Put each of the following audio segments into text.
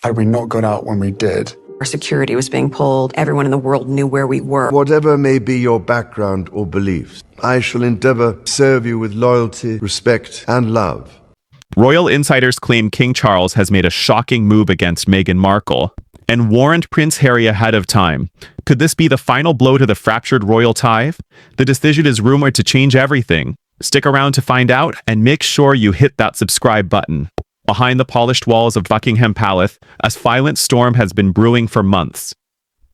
Had we not got out when we did, Our security was being pulled. Everyone in the world knew where we were. Whatever may be your background or beliefs, I shall endeavor to serve you with loyalty, respect, and love. Royal insiders claim King Charles has made a shocking move against Meghan Markle and warned Prince Harry ahead of time. Could this be the final blow to the fractured royal tie? The decision is rumored to change everything. Stick around to find out, and make sure you hit that subscribe button. Behind the polished walls of Buckingham Palace, a violent storm has been brewing for months.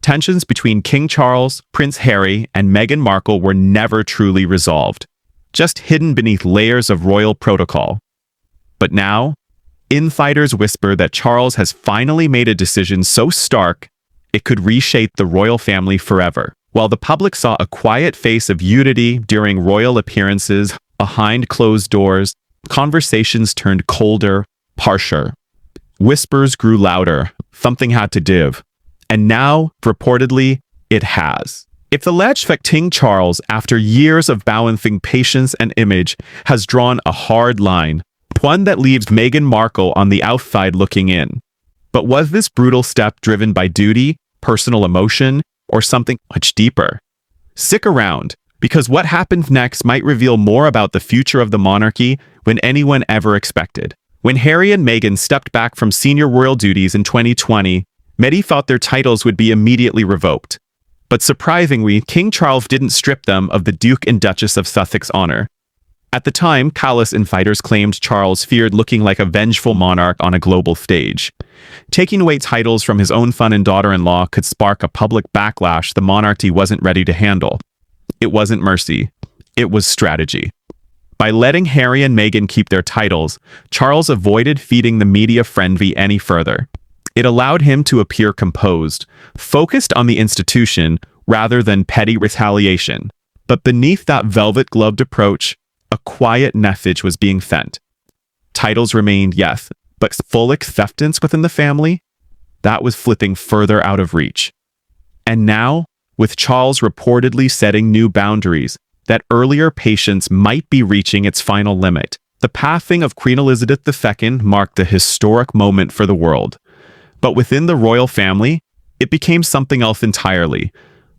Tensions between King Charles, Prince Harry, and Meghan Markle were never truly resolved, just hidden beneath layers of royal protocol. But now, insiders whisper that Charles has finally made a decision so stark, it could reshape the royal family forever. While the public saw a quiet face of unity during royal appearances behind closed doors, conversations turned colder, harsher. Whispers grew louder. Something had to give. And now, reportedly, it has. If the alleged King Charles, after years of balancing patience and image, has drawn a hard line, one that leaves Meghan Markle on the outside looking in. But was this brutal step driven by duty, personal emotion, or something much deeper? Stick around, because what happens next might reveal more about the future of the monarchy than anyone ever expected. When Harry and Meghan stepped back from senior royal duties in 2020, many thought their titles would be immediately revoked. But surprisingly, King Charles didn't strip them of the Duke and Duchess of Sussex honor. At the time, callous insiders claimed Charles feared looking like a vengeful monarch on a global stage. Taking away titles from his own son and daughter-in-law could spark a public backlash the monarchy wasn't ready to handle. It wasn't mercy. It was strategy. By letting Harry and Meghan keep their titles, Charles avoided feeding the media frenzy any further. It allowed him to appear composed, focused on the institution rather than petty retaliation. But beneath that velvet-gloved approach, a quiet message was being sent. Titles remained, yes, but full acceptance within the family? That was flipping further out of reach. And now, with Charles reportedly setting new boundaries, that earlier patience might be reaching its final limit. The passing of Queen Elizabeth II marked a historic moment for the world. But within the royal family, it became something else entirely,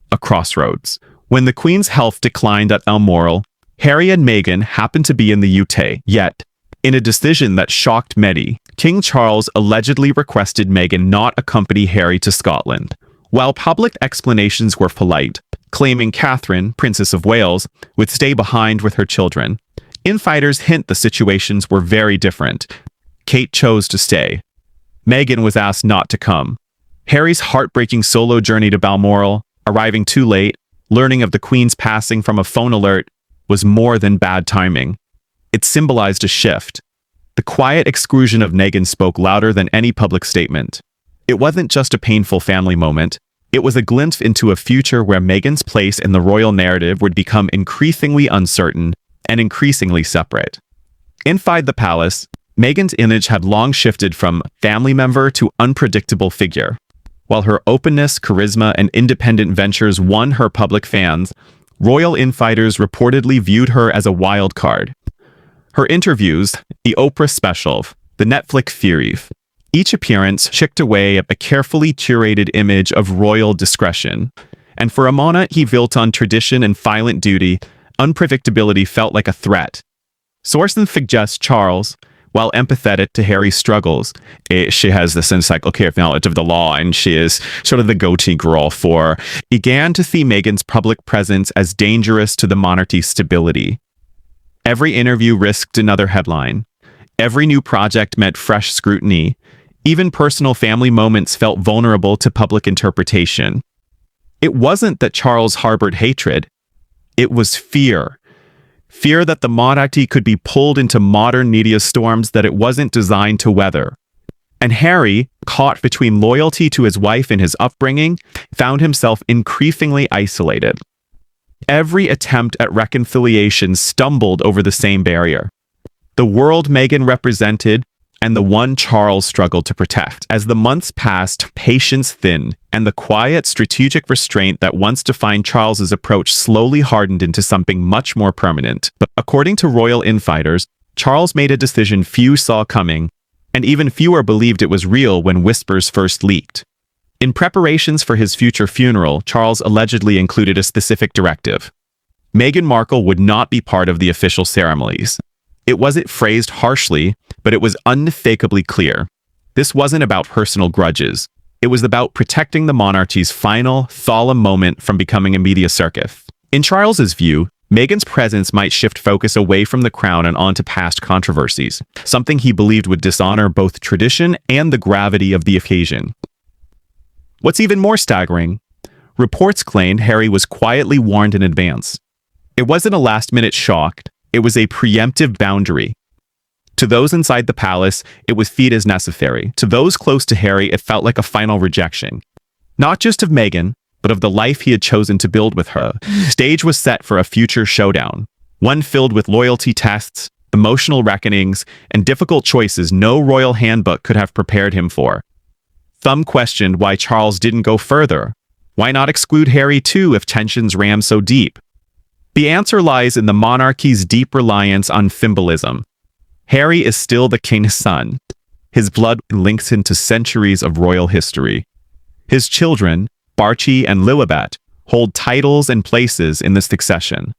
a crossroads. When the Queen's health declined at Balmoral, Harry and Meghan happened to be in the UK, yet, in a decision that shocked many, King Charles allegedly requested Meghan not accompany Harry to Scotland. While public explanations were polite, claiming Catherine, Princess of Wales, would stay behind with her children, insiders hint the situations were very different. Kate chose to stay. Meghan was asked not to come. Harry's heartbreaking solo journey to Balmoral, arriving too late, learning of the Queen's passing from a phone alert, was more than bad timing. It symbolized a shift. The quiet exclusion of Meghan spoke louder than any public statement. It wasn't just a painful family moment. It was a glimpse into a future where Meghan's place in the royal narrative would become increasingly uncertain and increasingly separate. Inside the palace, Meghan's image had long shifted from family member to unpredictable figure. While her openness, charisma, and independent ventures won her public fans, royal insiders reportedly viewed her as a wild card. Her interviews, the Oprah special, the Netflix series, each appearance chipped away at a carefully curated image of royal discretion. And for a monarch he built on tradition and silent duty, unpredictability felt like a threat. Sources suggest Charles, while empathetic to Harry's struggles, she has this encyclopedic knowledge of the law, and she is sort of the go-to girl began to see Meghan's public presence as dangerous to the monarchy's stability. Every interview risked another headline. Every new project meant fresh scrutiny. Even personal family moments felt vulnerable to public interpretation. It wasn't that Charles harbored hatred. It was fear. Fear that the monarchy could be pulled into modern media storms that it wasn't designed to weather. And Harry, caught between loyalty to his wife and his upbringing, found himself increasingly isolated. Every attempt at reconciliation stumbled over the same barrier. The world Meghan represented and the one Charles struggled to protect. As the months passed, patience thinned, and the quiet, strategic restraint that once defined Charles's approach slowly hardened into something much more permanent. But according to royal insiders, Charles made a decision few saw coming. and even fewer believed it was real when whispers first leaked. In preparations for his future funeral, Charles allegedly included a specific directive. Meghan Markle would not be part of the official ceremonies. It wasn't phrased harshly, but it was unmistakably clear. This wasn't about personal grudges. It was about protecting the monarchy's final, solemn moment from becoming a media circus. In Charles's view, Meghan's presence might shift focus away from the crown and onto past controversies, something he believed would dishonor both tradition and the gravity of the occasion. What's even more staggering, reports claimed Harry was quietly warned in advance. It wasn't a last-minute shock, it was a preemptive boundary. To those inside the palace, it was feed as necessary. To those close to Harry, it felt like a final rejection. Not just of Meghan, but of the life he had chosen to build with her. The stage was set for a future showdown, one filled with loyalty tests, emotional reckonings, and difficult choices no royal handbook could have prepared him for. Some questioned why Charles didn't go further. Why not exclude Harry too if tensions ran so deep? The answer lies in the monarchy's deep reliance on symbolism. Harry is still the king's son. His blood links him to centuries of royal history. His children, Archie and Lilibet, hold titles and places in the succession.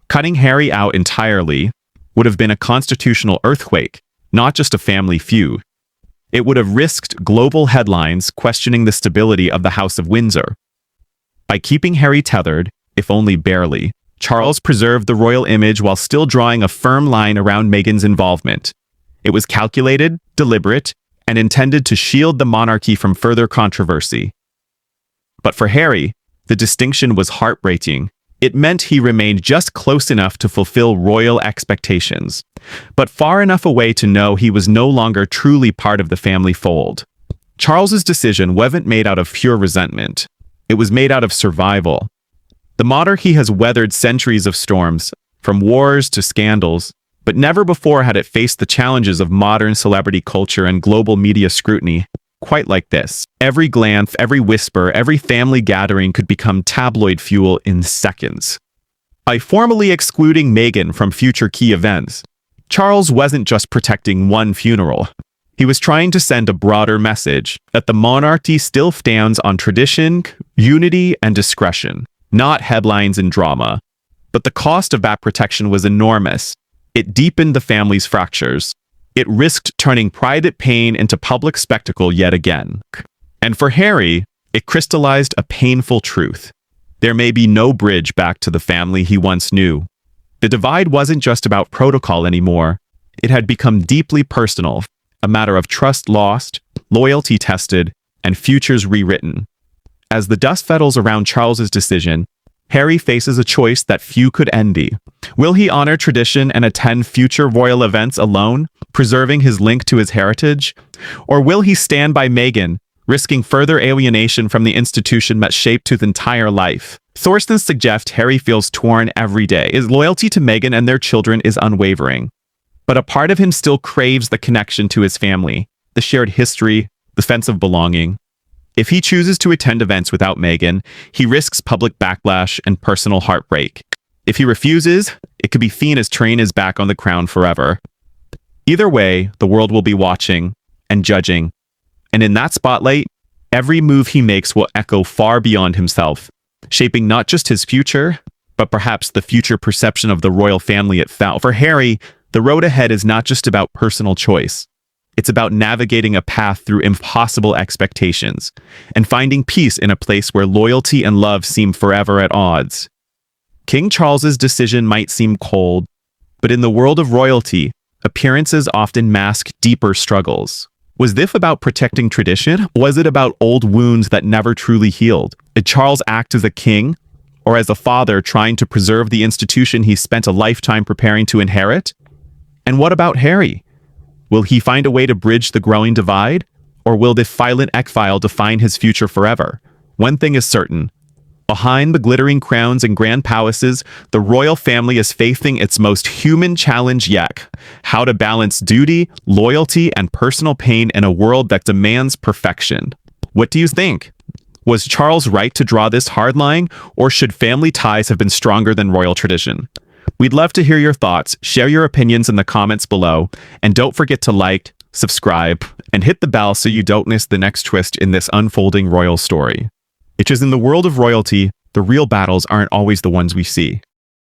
Cutting Harry out entirely would have been a constitutional earthquake, not just a family feud. It would have risked global headlines questioning the stability of the House of Windsor. By keeping Harry tethered, if only barely, Charles preserved the royal image while still drawing a firm line around Meghan's involvement. It was calculated, deliberate, and intended to shield the monarchy from further controversy. But for Harry, the distinction was heartbreaking. It meant he remained just close enough to fulfill royal expectations, but far enough away to know he was no longer truly part of the family fold. Charles's decision wasn't made out of pure resentment. It was made out of survival. The monarchy has weathered centuries of storms, from wars to scandals, but never before had it faced the challenges of modern celebrity culture and global media scrutiny quite like this. Every glance, every whisper, every family gathering could become tabloid fuel in seconds. By formally excluding Meghan from future key events, Charles wasn't just protecting one funeral. He was trying to send a broader message that the monarchy still stands on tradition, unity, and discretion, not headlines and drama. But the cost of that protection was enormous. It deepened the family's fractures. It risked turning private pain into public spectacle yet again. And for Harry, it crystallized a painful truth. There may be no bridge back to the family he once knew. The divide wasn't just about protocol anymore. It had become deeply personal, a matter of trust lost, loyalty tested, and futures rewritten. As the dust settles around Charles's decision, Harry faces a choice that few could envy. Will he honor tradition and attend future royal events alone, preserving his link to his heritage? Or will he stand by Meghan, risking further alienation from the institution that shaped his entire life? Sources suggest Harry feels torn every day. His loyalty to Meghan and their children is unwavering. But a part of him still craves the connection to his family, the shared history, the sense of belonging. If he chooses to attend events without Meghan, he risks public backlash and personal heartbreak. If he refuses, it could be seen as turning his back on the crown forever. Either way, the world will be watching and judging. And in that spotlight, every move he makes will echo far beyond himself, shaping not just his future, but perhaps the future perception of the royal family itself. For Harry, the road ahead is not just about personal choice. It's about navigating a path through impossible expectations and finding peace in a place where loyalty and love seem forever at odds. King Charles's decision might seem cold, but in the world of royalty, appearances often mask deeper struggles. Was this about protecting tradition? Was it about old wounds that never truly healed? Did Charles act as a king or as a father trying to preserve the institution he spent a lifetime preparing to inherit? And what about Harry? Will he find a way to bridge the growing divide, or will this silent exile define his future forever? One thing is certain. Behind the glittering crowns and grand palaces, the royal family is facing its most human challenge yet: how to balance duty, loyalty, and personal pain in a world that demands perfection. What do you think? Was Charles right to draw this hard line, or should family ties have been stronger than royal tradition? We'd love to hear your thoughts. Share your opinions in the comments below, and don't forget to like, subscribe, and hit the bell so you don't miss the next twist in this unfolding royal story. It is in the world of royalty, the real battles aren't always the ones we see.